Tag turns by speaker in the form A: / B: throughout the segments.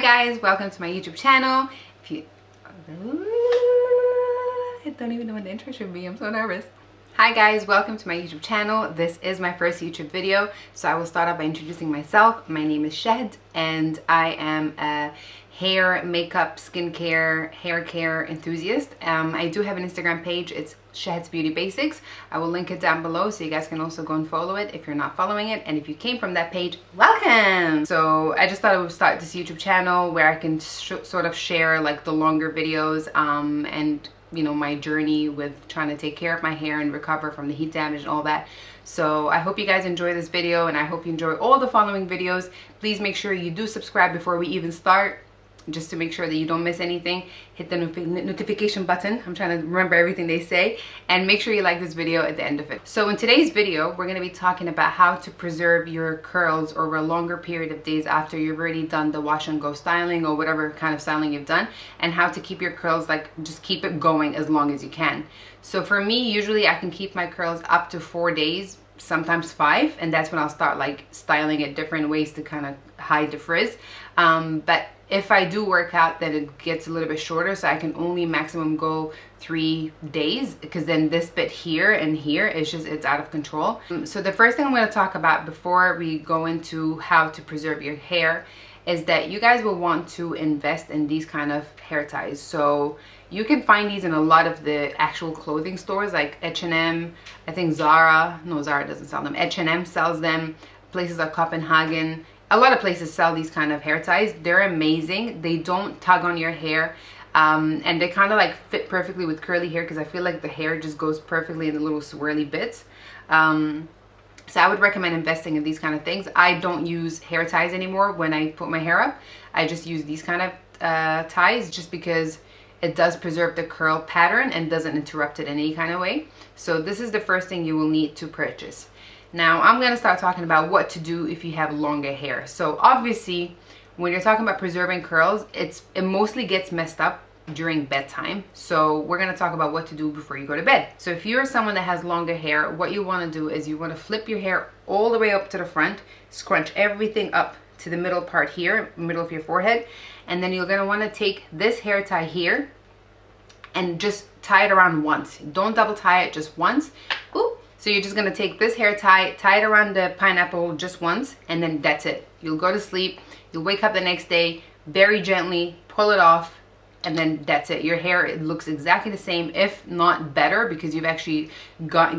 A: Hi guys, welcome to my YouTube channel. If you I don't even know what the intro should be, I'm so nervous. Hi guys, welcome to my YouTube channel. This is my first YouTube video, so I will start off by introducing myself. My name is Shed and I am a hair, makeup, skincare, hair care enthusiast. I do have an Instagram page. It's Shed's Beauty Basics. I will link it down below so you guys can also go and follow it if you're not following it. And if you came from that page, welcome! So I just thought I would start this YouTube channel where I can sort of share like the longer videos and you know, my journey with trying to take care of my hair and recover from the heat damage and all that. So I hope you guys enjoy this video and I hope you enjoy all the following videos. Please make sure you do subscribe before we even start, just to make sure that you don't miss anything. Hit the notification button. I'm trying to remember everything they say. And make sure you like this video at the end of it. So in today's video, we're going to be talking about how to preserve your curls over a longer period of days after you've already done the wash and go styling or whatever kind of styling you've done, and how to keep your curls, like, just keep it going as long as you can. So for me, usually I can keep my curls up to 4 days, sometimes 5, and that's when I'll start like styling it different ways to kind of hide the frizz. But if I do work out, then it gets a little bit shorter, so I can only maximum go 3 days, because then this bit here and here is just, it's out of control. So the first thing I'm going to talk about before we go into how to preserve your hair is that you guys will want to invest in these kind of hair ties. So you can find these in a lot of the actual clothing stores like H&M, I think Zara doesn't sell them, H&M sells them, places like Copenhagen. A lot of places sell these kind of hair ties. They're amazing. They don't tug on your hair, and they kind of like fit perfectly with curly hair, because I feel like the hair just goes perfectly in the little swirly bits. So I would recommend investing in these kind of things. I don't use hair ties anymore when I put my hair up. I just use these kind of ties, just because it does preserve the curl pattern and doesn't interrupt it in any kind of way. So this is the first thing you will need to purchase. Now I'm going to start talking about what to do if you have longer hair. So obviously when you're talking about preserving curls, it mostly gets messed up during bedtime. So we're going to talk about what to do before you go to bed. So if you're someone that has longer hair, what you want to do is you want to flip your hair all the way up to the front, scrunch everything up to the middle part here, middle of your forehead, and then you're going to want to take this hair tie here and just tie it around once. Don't double tie it, just once. Ooh. So you're just gonna take this hair tie, tie it around the pineapple just once, and then that's it. You'll go to sleep, you'll wake up the next day, very gently pull it off, and then that's it. Your hair, it looks exactly the same, if not better, because you've actually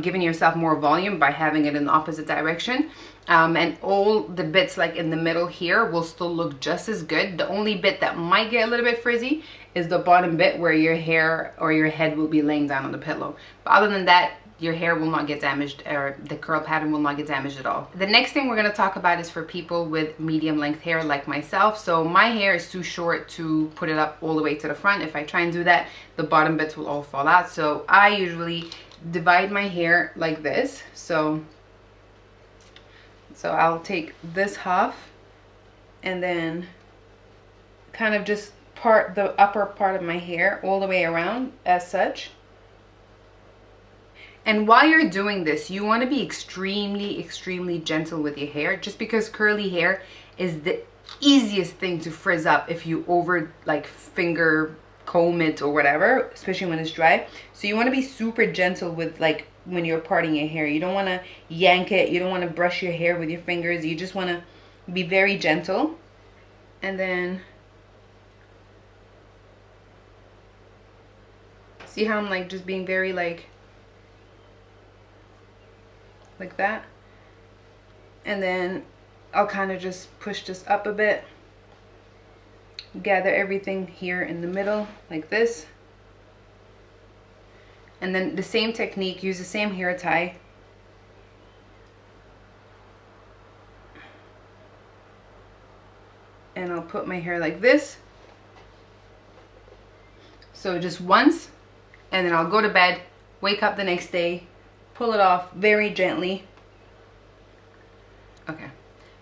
A: given yourself more volume by having it in the opposite direction. And all the bits like in the middle here will still look just as good. The only bit that might get a little bit frizzy is the bottom bit where your hair or your head will be laying down on the pillow. But other than that, your hair will not get damaged, or the curl pattern will not get damaged at all. The next thing we're going to talk about is for people with medium length hair like myself. So my hair is too short to put it up all the way to the front. If I try and do that, the bottom bits will all fall out. So I usually divide my hair like this. So I'll take this half and then kind of just part the upper part of my hair all the way around as such. And while you're doing this, you want to be extremely gentle with your hair, just because curly hair is the easiest thing to frizz up if you over like finger comb it or whatever, especially when it's dry. So you want to be super gentle with, like, when you're parting your hair. You don't want to yank it, you don't want to brush your hair with your fingers, you just want to be very gentle. And then see how I'm like just being very like that, and then I'll kind of just push this up a bit, gather everything here in the middle like this, and then the same technique, use the same hair tie, and I'll put my hair like this, so just once, and then I'll go to bed, wake up the next day, pull it off very gently. Okay,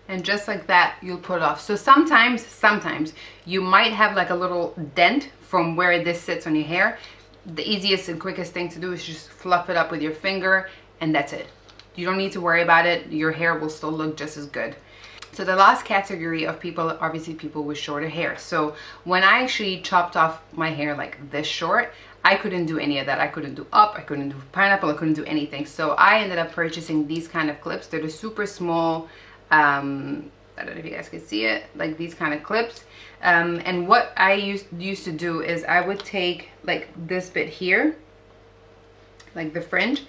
A: and just like that you'll put it off. So sometimes you might have like a little dent from where this sits on your hair. The easiest and quickest thing to do is just fluff it up with your finger, and that's it. You don't need to worry about it. Your hair will still look just as good. So the last category of people, obviously people with shorter hair. So when I actually chopped off my hair like this short, I couldn't do any of that. I couldn't do up, I couldn't do pineapple, I couldn't do anything. So I ended up purchasing these kind of clips. They're the super small, I don't know if you guys can see it, like these kind of clips. And what I used to do is I would take like this bit here, like the fringe,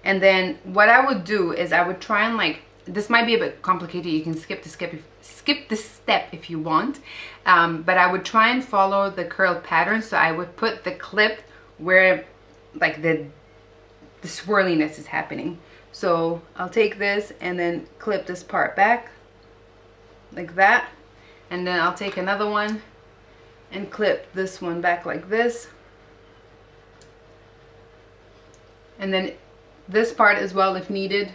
A: and then what I would do is I would try and like, this might be a bit complicated, you can skip the step if you want, but I would try and follow the curl pattern. So I would put the clip where like the swirliness is happening. So I'll take this and then clip this part back like that, and then I'll take another one and clip this one back like this, and then this part as well, if needed,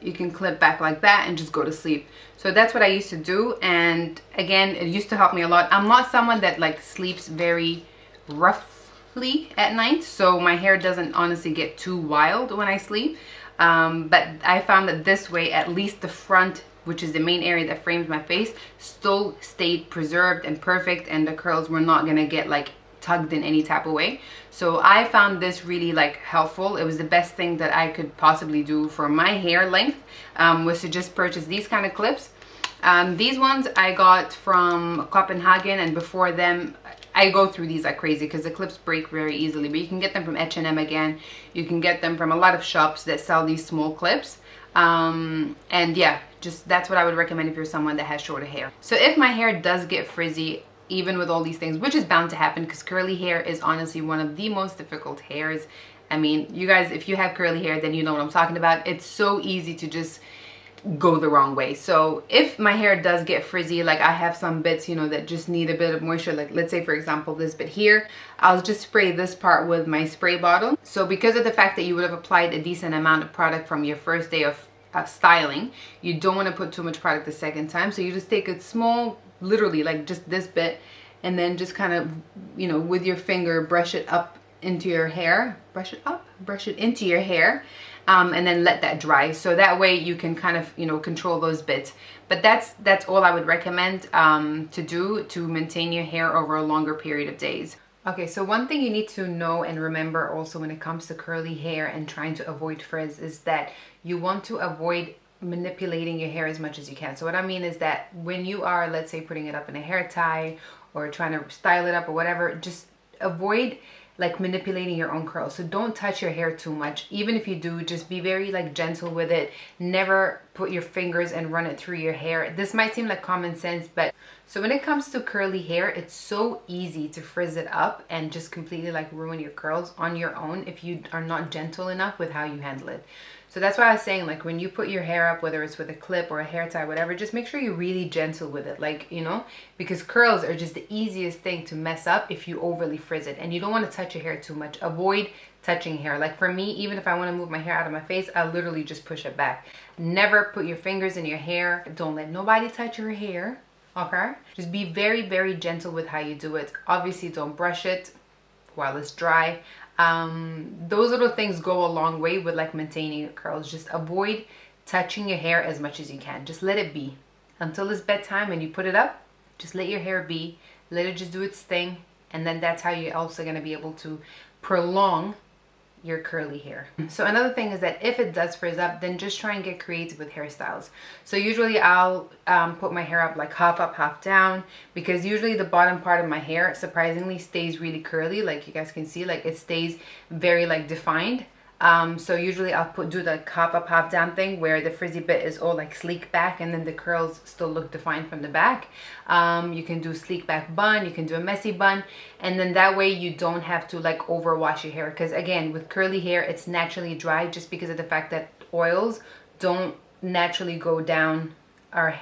A: you can clip back like that and just go to sleep. So that's what I used to do, and again, it used to help me a lot. I'm not someone that like sleeps very roughly at night, so my hair doesn't honestly get too wild when I sleep, but I found that this way at least the front, which is the main area that frames my face, still stayed preserved and perfect, and the curls were not gonna get like tugged in any type of way. So I found this really like helpful. It was the best thing that I could possibly do for my hair length, was to just purchase these kind of clips. These ones I got from Copenhagen, and before them I go through these like crazy because the clips break very easily, but you can get them from H&M again. You can get them from a lot of shops that sell these small clips. And yeah, just that's what I would recommend if you're someone that has shorter hair. So if my hair does get frizzy, even with all these things, which is bound to happen because curly hair is honestly one of the most difficult hairs. I mean, you guys, if you have curly hair, then you know what I'm talking about. It's so easy to just go the wrong way. So if my hair does get frizzy, like I have some bits, you know, that just need a bit of moisture, like let's say for example this bit here, I'll just spray this part with my spray bottle. So because of the fact that you would have applied a decent amount of product from your first day of styling, you don't want to put too much product the second time. So you just take a small, literally like just this bit, and then just kind of, you know, with your finger brush it up into your hair, brush it into your hair, and then let that dry. So that way you can kind of, you know, control those bits. But that's all I would recommend to do to maintain your hair over a longer period of days. Okay, so one thing you need to know and remember also when it comes to curly hair and trying to avoid frizz is that you want to avoid manipulating your hair as much as you can. So what I mean is that when you are, let's say, putting it up in a hair tie or trying to style it up or whatever, just avoid like manipulating your own curls. So don't touch your hair too much. Even if you do, just be very like gentle with it. Never put your fingers and run it through your hair. This might seem like common sense, but so when it comes to curly hair, it's so easy to frizz it up and just completely like ruin your curls on your own if you are not gentle enough with how you handle it. So that's why I was saying, like, when you put your hair up, whether it's with a clip or a hair tie, whatever, just make sure you're really gentle with it, like, you know, because curls are just the easiest thing to mess up if you overly frizz it, and you don't want to touch your hair too much. Avoid touching hair. Like for me, even if I want to move my hair out of my face, I literally just push it back. Never put your fingers in your hair. Don't let nobody touch your hair, okay? Just be very, very gentle with how you do it. Obviously, don't brush it while it's dry. Those little things go a long way with like maintaining your curls. Just avoid touching your hair as much as you can. Just let it be until it's bedtime and you put it up. Just let your hair be, let it just do its thing, and then that's how you're also going to be able to prolong your curly hair. So another thing is that if it does frizz up, then just try and get creative with hairstyles. So usually I'll put my hair up like half up, half down, because usually the bottom part of my hair surprisingly stays really curly. Like you guys can see, like it stays very like defined. So usually I'll do the half up, half down thing where the frizzy bit is all like sleek back and then the curls still look defined from the back. You can do sleek back bun, you can do a messy bun, and then that way you don't have to like overwash your hair, because again, with curly hair it's naturally dry just because of the fact that oils don't naturally go down our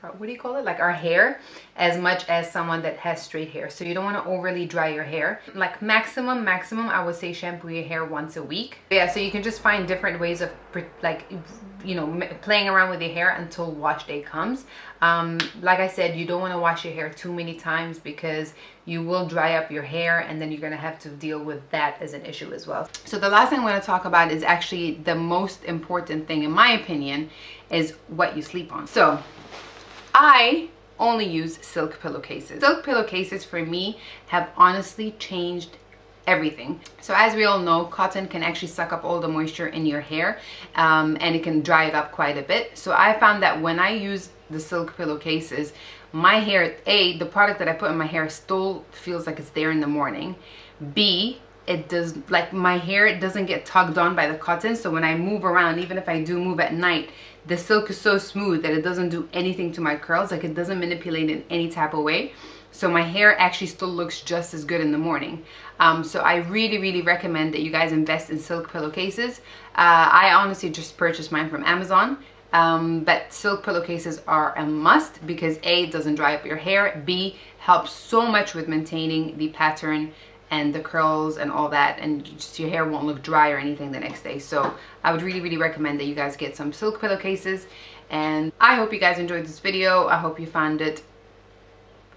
A: what do you call it, like our hair as much as someone that has straight hair. So you don't want to overly dry your hair. Like maximum I would say shampoo your hair once a week. Yeah, so you can just find different ways of like, you know, playing around with your hair until wash day comes. Like I said, you don't want to wash your hair too many times because you will dry up your hair and then you're going to have to deal with that as an issue as well. So the last thing I'm going to talk about is actually the most important thing in my opinion, is what you sleep on. So I only use silk pillowcases. Silk pillowcases for me have honestly changed everything. So as we all know, cotton can actually suck up all the moisture in your hair, and it can dry it up quite a bit. So I found that when I use the silk pillowcases, my hair, A, the product that I put in my hair still feels like it's there in the morning. B, it does, like, my hair, it doesn't get tugged on by the cotton. So when I move around, even if I do move at night, the silk is so smooth that it doesn't do anything to my curls. Like, it doesn't manipulate in any type of way. So my hair actually still looks just as good in the morning. So I really recommend that you guys invest in silk pillowcases. I honestly just purchased mine from Amazon. But silk pillowcases are a must because A, it doesn't dry up your hair. B, helps so much with maintaining the pattern and the curls and all that, and just your hair won't look dry or anything the next day. So I would really recommend that you guys get some silk pillowcases. And I hope you guys enjoyed this video. I hope you found it.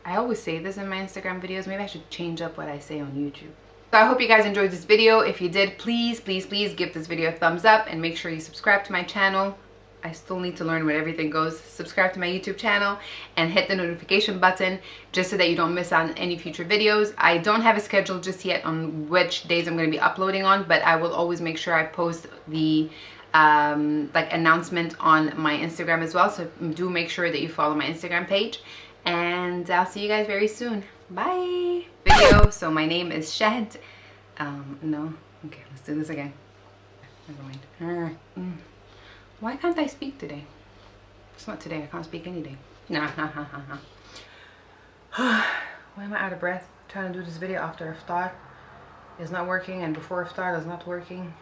A: I always say this in my Instagram videos. Maybe I should change up what I say on YouTube. So I hope you guys enjoyed this video. If you did, please give this video a thumbs up and make sure you subscribe to my channel. I still need to learn where everything goes. Subscribe to my YouTube channel and hit the notification button just so that you don't miss out on any future videos. I don't have a schedule just yet on which days I'm going to be uploading on, but I will always make sure I post the like announcement on my Instagram as well. So do make sure that you follow my Instagram page, and I'll see you guys very soon. Bye. Video. So my name is Shed. No. Okay, let's do this again. Never mind. Why can't I speak today? It's not today. I can't speak any day. Nah. Why am I out of breath? Trying to do this video after iftar is not working, and before iftar is not working.